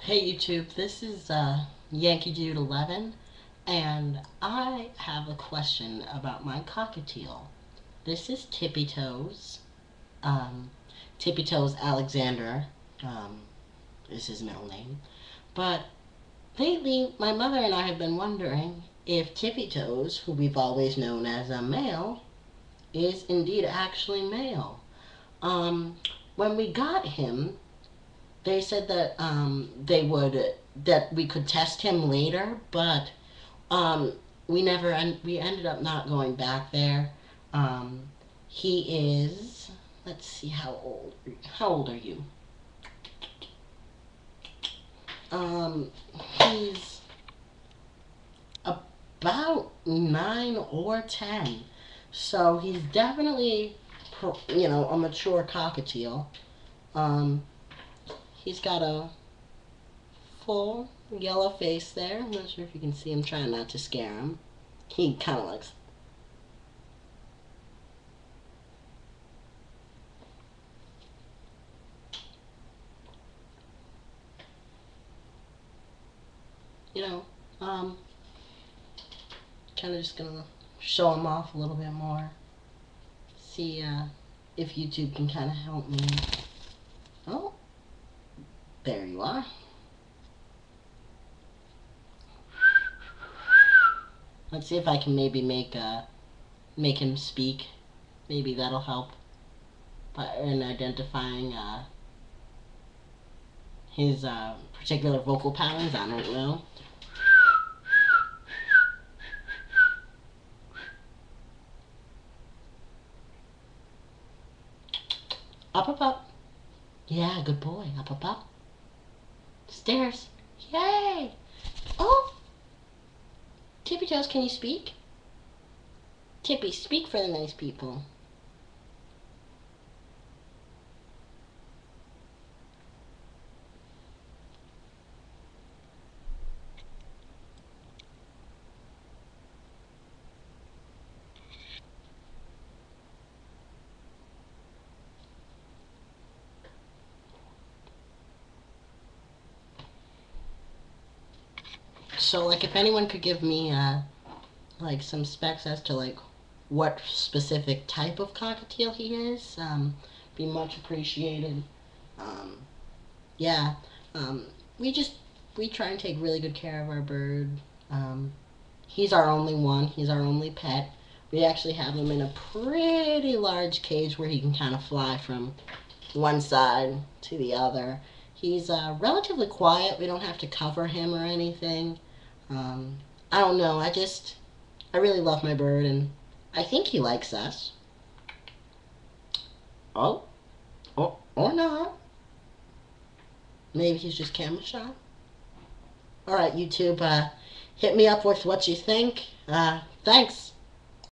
Hey YouTube, this is Yankee Dude 11, and I have a question about my cockatiel. This is Tippy Toes. Um, Tippy Toes Alexander is his middle name. But lately, my mother and I have been wondering if Tippy Toes, who we've always known as a male, is indeed actually male. Um, when we got him, they said that that we could test him later, but um, we ended up not going back there. Um, he is, let's see, how old are you? Um, he's about 9 or 10, so he's definitely a mature cockatiel. Um, he's got a full yellow face there. I'm not sure if you can see him, trying not to scare him. He kind of looks. You know, um, kind of just gonna show him off a little bit more. See if YouTube can kind of help me. Oh, there you are. Let's see if I can maybe make him speak. Maybe that'll help in identifying his particular vocal patterns. I don't know. Up, up, up. Yeah, good boy. Up, up, up. Stairs. Yay! Oh! Tippy Toes, can you speak? Tippy, speak for the nice people. So, like, if anyone could give me, like, some specs as to, like, what specific type of cockatiel he is, be much appreciated. Um, yeah, um, we just, we try and take really good care of our bird. Um, he's our only one. He's our only pet. We actually have him in a pretty large cage where he can kind of fly from one side to the other. He's relatively quiet. We don't have to cover him or anything. Um, I don't know. I really love my bird, and I think he likes us. Oh, or not. Maybe he's just camera shy. All right, YouTube, hit me up with what you think. Thanks.